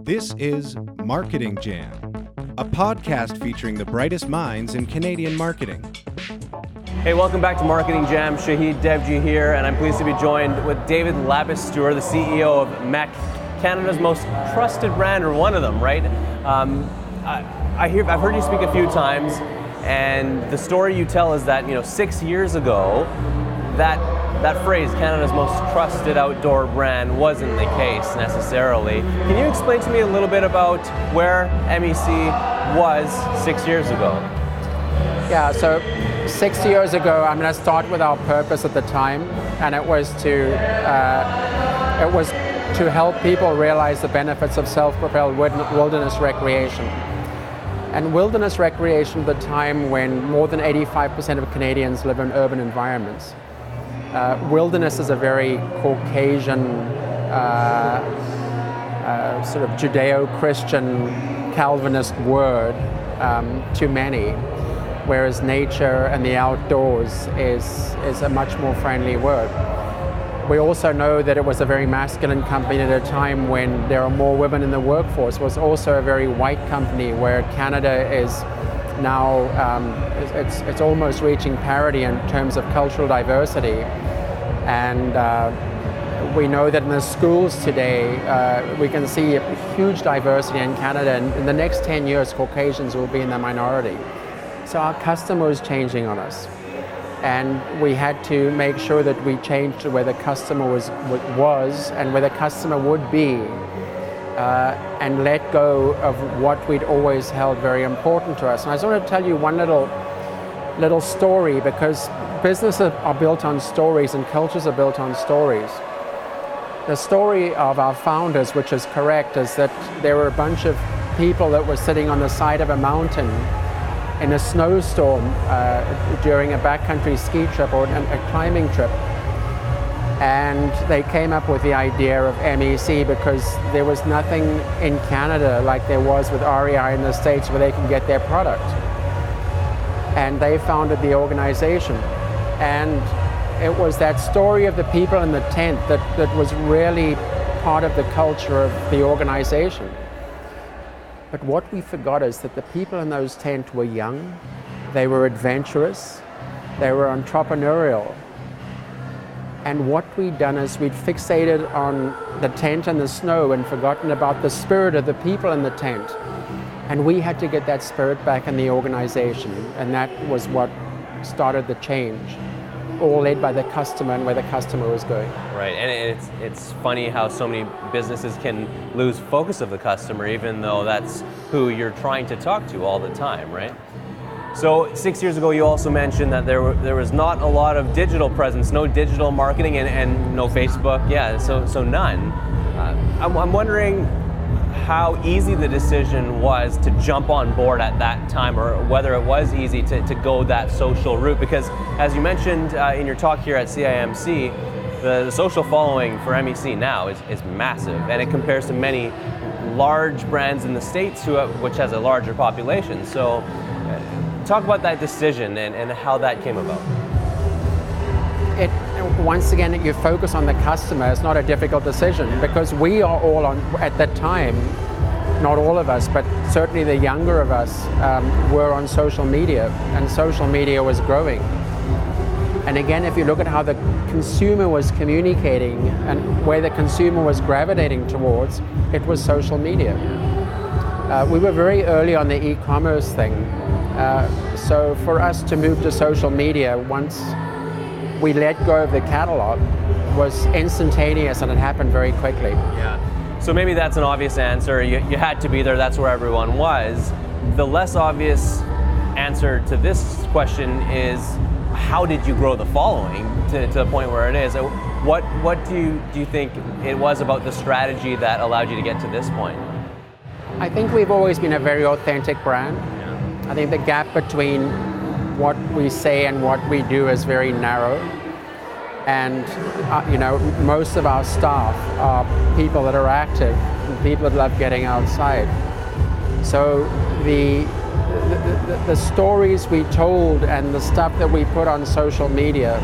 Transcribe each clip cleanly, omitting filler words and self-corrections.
This is Marketing Jam, a podcast featuring the brightest minds in Canadian marketing. Hey, welcome back to Marketing Jam. Shaheed Devji here, and I'm pleased to be joined with David Labistour, the CEO of MEC, Canada's most trusted brand, or one of them, right? I've heard you speak a few times, and the story you tell is that 6 years ago, that phrase, Canada's most trusted outdoor brand, wasn't the case necessarily. Can you explain to me a little bit about where MEC was 6 years ago? Yeah, so 6 years ago, I'm going to start with our purpose at the time, and it was to help people realize the benefits of self-propelled wilderness recreation. And wilderness recreation at the time when more than 85% of Canadians live in urban environments. Wilderness is a very Caucasian, sort of Judeo-Christian Calvinist word to many, whereas nature and the outdoors is a much more friendly word. We also know that it was a very masculine company at a time when there are more women in the workforce. It was also a very white company where Canada is now, it's almost reaching parity in terms of cultural diversity. And we know that in the schools today, we can see a huge diversity in Canada, and in the next 10 years, Caucasians will be in the minority. So our customer is changing on us. And we had to make sure that we changed to where the customer was and where the customer would be, and let go of what we'd always held very important to us. And I just want to tell you one little story, because businesses are built on stories and cultures are built on stories. The story of our founders, which is correct, is that there were a bunch of people that were sitting on the side of a mountain in a snowstorm during a backcountry ski trip or a climbing trip. And they came up with the idea of MEC because there was nothing in Canada like there was with REI in the States where they can get their product. And they founded the organization. And it was that story of the people in the tent that was really part of the culture of the organization. But what we forgot is that the people in those tents were young, they were adventurous, they were entrepreneurial. And what we'd done is we'd fixated on the tent and the snow and forgotten about the spirit of the people in the tent. And we had to get that spirit back in the organization, and that was what started the change, all led by the customer and where the customer was going. Right, and it's funny how so many businesses can lose focus of the customer, even though that's who you're trying to talk to all the time, right? So 6 years ago, you also mentioned that there was not a lot of digital presence, no digital marketing and no Facebook, so none. I'm wondering how easy the decision was to jump on board at that time, or whether it was easy to go that social route, because as you mentioned in your talk here at CIMC, the social following for MEC now is massive, and it compares to many large brands in the States which has a larger population. So talk about that decision and how that came about. Once again, you focus on the customer. It's not a difficult decision, because we are all at that time, not all of us, but certainly the younger of us were on social media, and social media was growing. And again, if you look at how the consumer was communicating and where the consumer was gravitating towards, it was social media. We were very early on the e-commerce thing. So for us to move to social media once we let go of the catalog was instantaneous, and it happened very quickly. Yeah. So maybe that's an obvious answer. You had to be there. That's where everyone was. The less obvious answer to this question is, how did you grow the following to the point where it is? What do you think it was about the strategy that allowed you to get to this point? I think we've always been a very authentic brand. Yeah. I think the gap between what we say and what we do is very narrow, and most of our staff are people that are active and people that love getting outside. So the stories we told and the stuff that we put on social media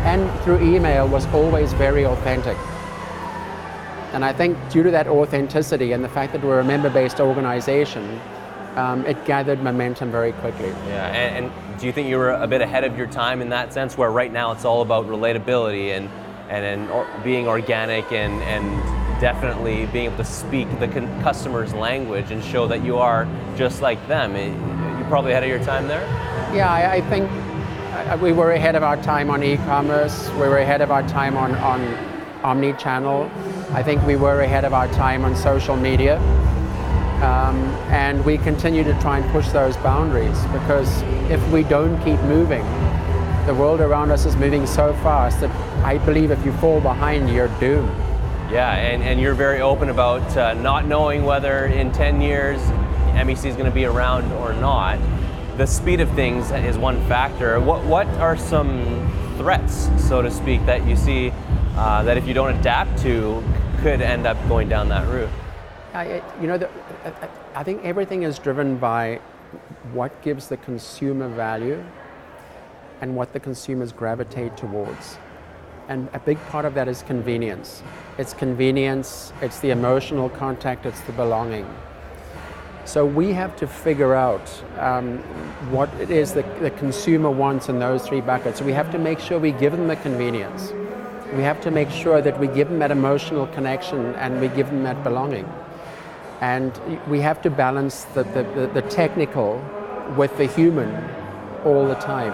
and through email was always very authentic. And I think due to that authenticity and the fact that we're a member-based organization, it gathered momentum very quickly. Yeah, and do you think you were a bit ahead of your time in that sense, where right now it's all about relatability and being organic and definitely being able to speak the customer's language and show that you are just like them? You're probably ahead of your time there? Yeah, I think we were ahead of our time on e-commerce. We were ahead of our time on omni-channel. I think we were ahead of our time on social media. And we continue to try and push those boundaries, because if we don't keep moving, the world around us is moving so fast that I believe if you fall behind, you're doomed. Yeah, and you're very open about not knowing whether in 10 years MEC is going to be around or not. The speed of things is one factor. What are some threats, so to speak, that you see that if you don't adapt to, could end up going down that route? I think everything is driven by what gives the consumer value and what the consumers gravitate towards. And a big part of that is convenience. It's convenience, it's the emotional contact, it's the belonging. So we have to figure out what it is that the consumer wants in those three buckets. We have to make sure we give them the convenience. We have to make sure that we give them that emotional connection and we give them that belonging. And we have to balance the technical with the human all the time.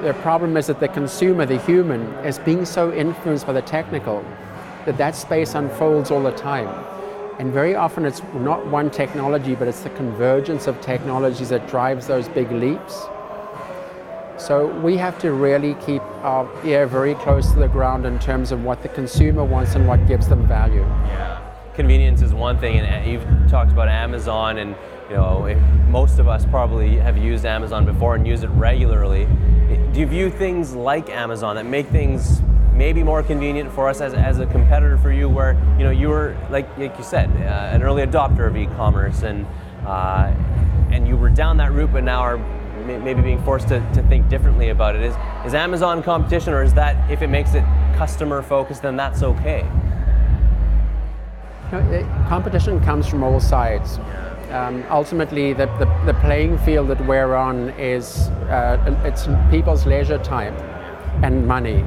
The problem is that the consumer, the human, is being so influenced by the technical that space unfolds all the time. And very often it's not one technology, but it's the convergence of technologies that drives those big leaps. So we have to really keep our ear very close to the ground in terms of what the consumer wants and what gives them value. Yeah, convenience is one thing, and you've talked about Amazon, and most of us probably have used Amazon before and use it regularly. Do you view things like Amazon that make things maybe more convenient for us as a competitor for you, where you were like you said, an early adopter of e-commerce, and you were down that route, but now are maybe being forced to think differently about it? Is Amazon competition, or is that, if it makes it customer focused, then that's okay? Competition comes from all sides. Ultimately, the playing field that we're on is it's people's leisure time and money.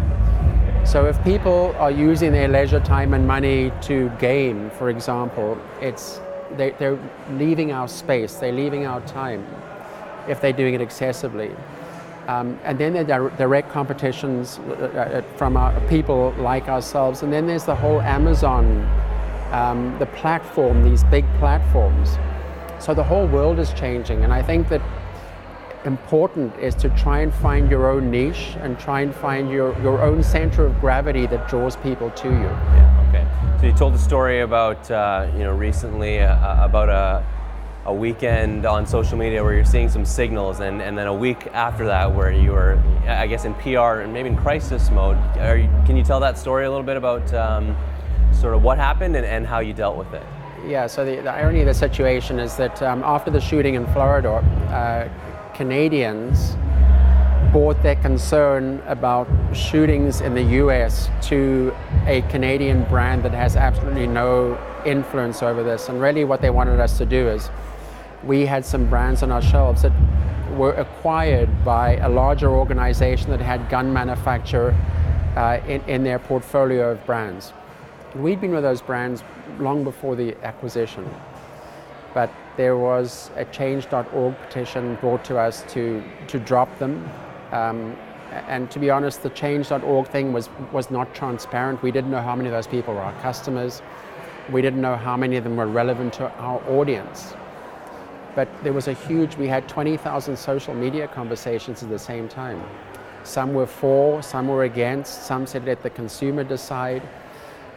So if people are using their leisure time and money to game, for example, they're leaving our space, they're leaving our time if they're doing it excessively. And then there are direct competitions from people like ourselves. And then there's the whole Amazon, the platform, these big platforms. So the whole world is changing, and I think that important is to try and find your own niche and try and find your own center of gravity that draws people to you. Yeah, okay. So you told a story about, recently about a weekend on social media where you're seeing some signals, and then a week after that where you were, I guess, in PR and maybe in crisis mode. Can you tell that story a little bit about sort of what happened and how you dealt with it? Yeah, so the irony of the situation is that after the shooting in Florida, Canadians brought their concern about shootings in the US to a Canadian brand that has absolutely no influence over this. And really what they wanted us to do is, we had some brands on our shelves that were acquired by a larger organization that had gun manufacture in their portfolio of brands. We'd been with those brands long before the acquisition, but there was a change.org petition brought to us to drop them. And to be honest, the change.org thing was not transparent. We didn't know how many of those people were our customers. We didn't know how many of them were relevant to our audience. But there was we had 20,000 social media conversations at the same time. Some were for, some were against, some said let the consumer decide.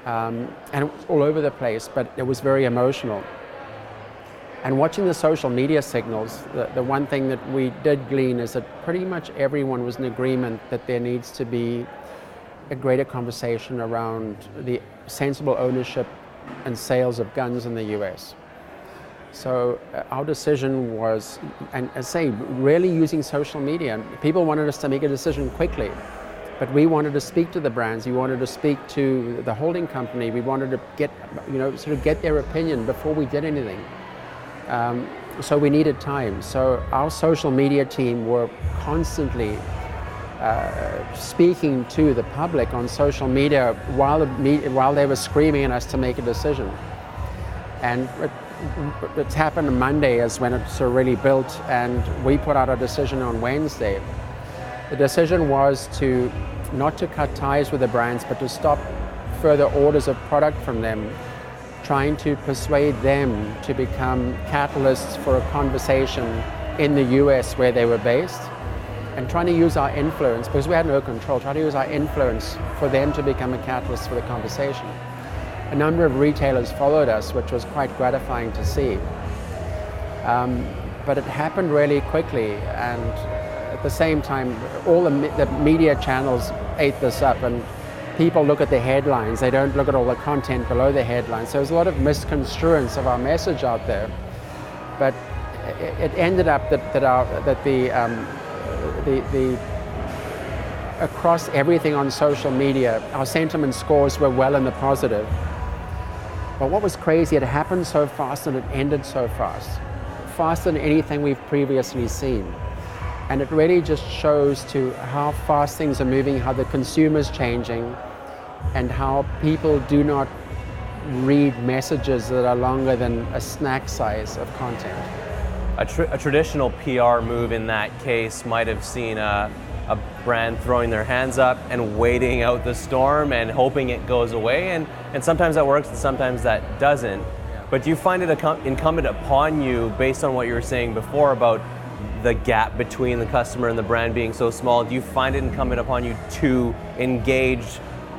And it was all over the place, but it was very emotional. And watching the social media signals, the one thing that we did glean is that pretty much everyone was in agreement that there needs to be a greater conversation around the sensible ownership and sales of guns in the US. So our decision was, and I say, really using social media. People wanted us to make a decision quickly. But we wanted to speak to the brands. We wanted to speak to the holding company. We wanted to get, get their opinion before we did anything. So we needed time. So our social media team were constantly speaking to the public on social media while they were screaming at us to make a decision. And it's happened on Monday is when it's really built, and we put out a decision on Wednesday. The decision was not to cut ties with the brands, but to stop further orders of product from them, trying to persuade them to become catalysts for a conversation in the US where they were based, and trying to use our influence, because we had no control, trying to use our influence for them to become a catalyst for the conversation. A number of retailers followed us, which was quite gratifying to see. But it happened really quickly, and at the same time, all the media channels ate this up, and people look at the headlines, they don't look at all the content below the headlines. So there's a lot of misconstruence of our message out there. But it ended up that across everything on social media, our sentiment scores were well in the positive. But what was crazy, it happened so fast and it ended so fast, faster than anything we've previously seen. And it really just shows to how fast things are moving, how the consumer's changing, and how people do not read messages that are longer than a snack size of content. A traditional PR move in that case might have seen a brand throwing their hands up and waiting out the storm and hoping it goes away, and sometimes that works and sometimes that doesn't. But do you find it incumbent upon you, based on what you were saying before about the gap between the customer and the brand being so small, do you find it incumbent upon you to engage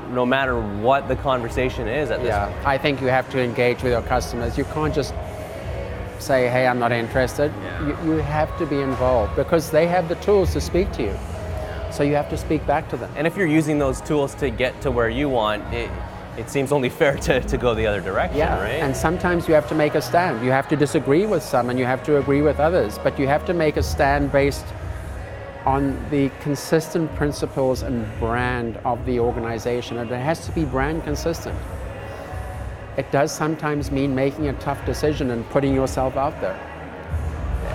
no matter what the conversation is at this point? I think you have to engage with your customers. You can't just say, hey, I'm not interested. You have to be involved, because they have the tools to speak to you. So you have to speak back to them. And if you're using those tools to get to where you want, it seems only fair to go the other direction, right? And sometimes you have to make a stand. You have to disagree with some and you have to agree with others, but you have to make a stand based on the consistent principles and brand of the organization, and it has to be brand consistent. It does sometimes mean making a tough decision and putting yourself out there.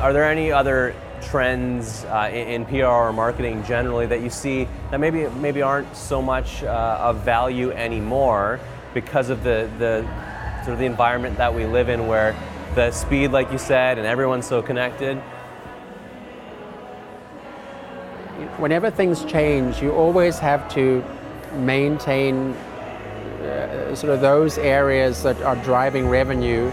Are there any other trends in PR or marketing generally that you see that maybe aren't so much of value anymore because of the sort of the environment that we live in, where the speed, like you said, and everyone's so connected? Whenever things change, you always have to maintain sort of those areas that are driving revenue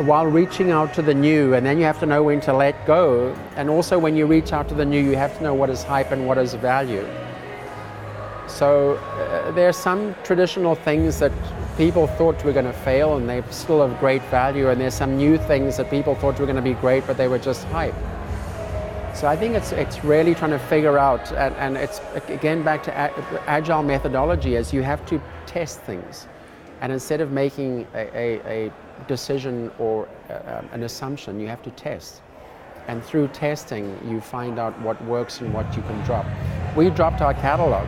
while reaching out to the new, and then you have to know when to let go. And also when you reach out to the new, you have to know what is hype and what is value. So there are some traditional things that people thought were going to fail and they still have great value, and there's some new things that people thought were going to be great but they were just hype. So I think it's really trying to figure out, and it's again back to agile methodology, is you have to test things. And instead of making a decision or an assumption, you have to test. And through testing, you find out what works and what you can drop. We dropped our catalog,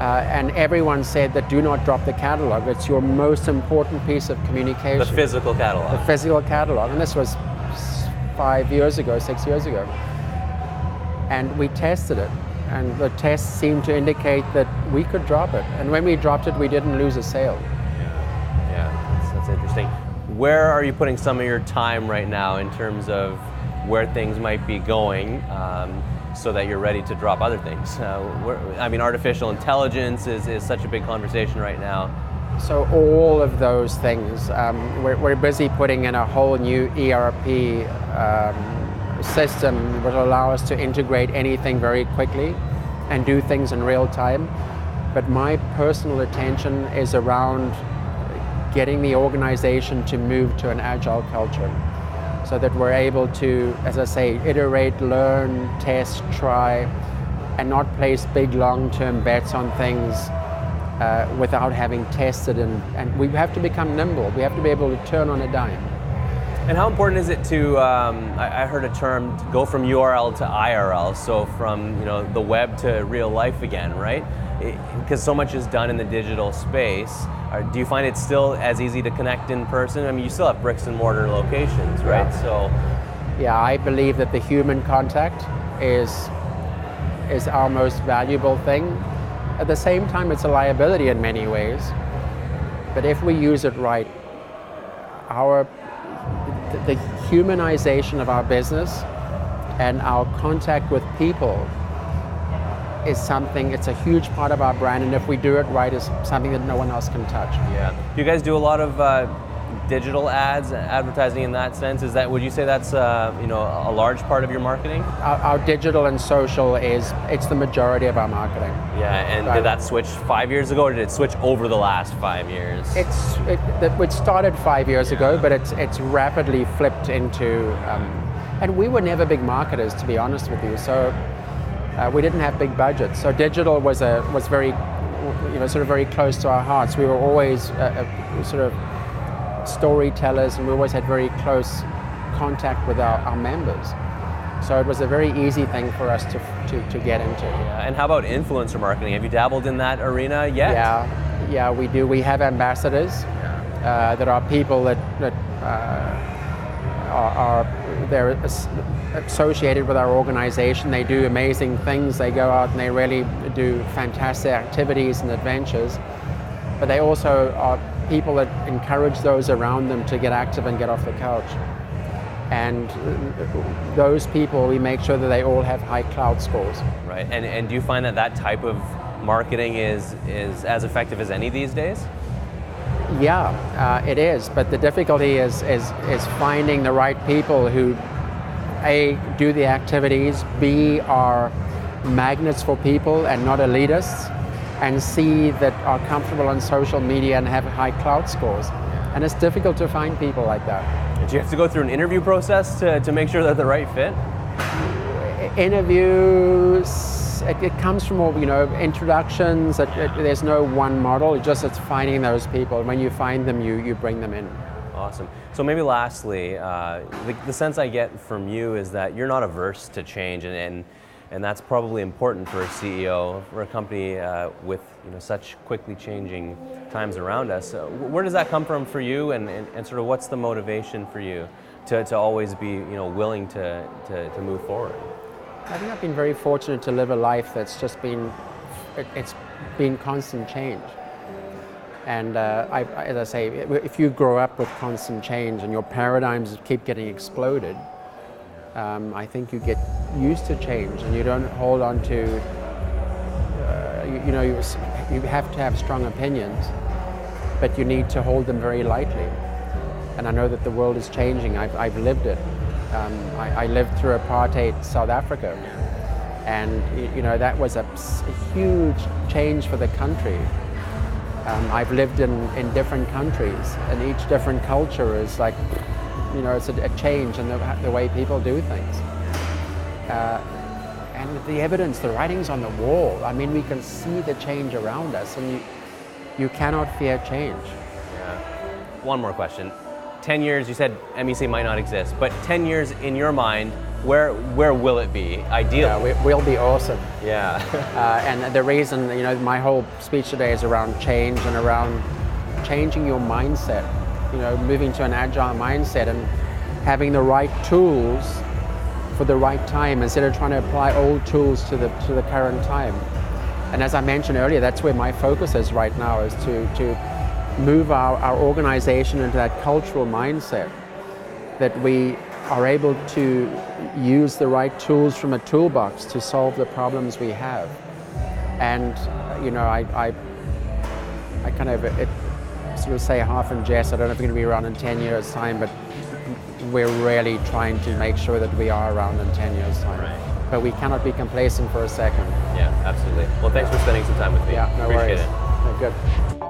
and everyone said that do not drop the catalog. It's your most important piece of communication. The physical catalog. The physical catalog. And this was 6 years ago. And we tested it. And the tests seemed to indicate that we could drop it. And when we dropped it, we didn't lose a sale. Yeah, that's interesting. Where are you putting some of your time right now in terms of where things might be going, so that you're ready to drop other things? Artificial intelligence is such a big conversation right now. So all of those things, we're busy putting in a whole new ERP system that will allow us to integrate anything very quickly and do things in real time. But my personal attention is around getting the organization to move to an agile culture, so that we're able to, as I say, iterate, learn, test, try, and not place big long-term bets on things without having tested. And we have to become nimble. We have to be able to turn on a dime. And how important is it to, I heard a term, to go from URL to IRL, so from the web to real life again, right? Because so much is done in the digital space. Do you find it still as easy to connect in person? I mean, you still have bricks and mortar locations, right? Yeah, I believe that the human contact is our most valuable thing. At the same time, it's a liability in many ways. But if we use it right, the humanization of our business and our contact with people is something, it's a huge part of our brand, and if we do it right, it's something that no one else can touch. Yeah. Do you guys do a lot of digital ads, advertising in that sense? Would you say that's a large part of your marketing? Our digital and social it's the majority of our marketing. Yeah, and did that switch 5 years ago, or did it switch over the last 5 years? It started 5 years ago, but it's rapidly flipped into, and we were never big marketers, to be honest with you. So we didn't have big budgets. So digital was very, sort of very close to our hearts. We were always sort of storytellers, and we always had very close contact with our members. So it was a very easy thing for us to get into. Yeah. And how about influencer marketing? Have you dabbled in that arena yet? Yeah, we do. We have ambassadors that are people that they're associated with our organization. They do amazing things. They go out and they really do fantastic activities and adventures. But they also are people that encourage those around them to get active and get off the couch. And those people, we make sure that they all have high cloud scores. Right, and do you find that type of marketing is as effective as any these days? Yeah, it is, but the difficulty is finding the right people who, A, do the activities, B, are magnets for people and not elitists, and C, that are comfortable on social media and have high cloud scores. And it's difficult to find people like that. Do you have to go through an interview process to make sure they're the right fit? Interviews, it comes from all, introductions. There's no one model. It's finding those people. When you find them, you bring them in. Awesome. So maybe lastly, the sense I get from you is that you're not averse to change, and that's probably important for a CEO, for a company with such quickly changing times around us. Where does that come from for you, and sort of what's the motivation for you to always be willing to move forward? I think I've been very fortunate to live a life that's just been constant change. And as I say, if you grow up with constant change and your paradigms keep getting exploded, I think you get used to change and you don't hold on to, you have to have strong opinions, but you need to hold them very lightly. And I know that the world is changing. I've lived it. I lived through apartheid South Africa, and that was a huge change for the country. I've lived in different countries, and each different culture is like, it's a change in the way people do things. And the evidence, the writing's on the wall. I mean, we can see the change around us, and you cannot fear change. Yeah. One more question. 10 years, you said MEC might not exist, but 10 years in your mind, where will it be, ideally? Yeah, we'll be awesome. Yeah. And the reason, my whole speech today is around change and around changing your mindset, moving to an agile mindset and having the right tools for the right time instead of trying to apply old tools to the current time. And as I mentioned earlier, that's where my focus is right now, is to move our organization into that cultural mindset, that we are able to use the right tools from a toolbox to solve the problems we have. And I kind of sort of say half in jest, I don't know if we're going to be around in 10 years time, but we're really trying to make sure that we are around in 10 years time. Right. But we cannot be complacent for a second. Yeah, absolutely. Well, thanks for spending some time with me. Yeah, no Appreciate worries. it. Good.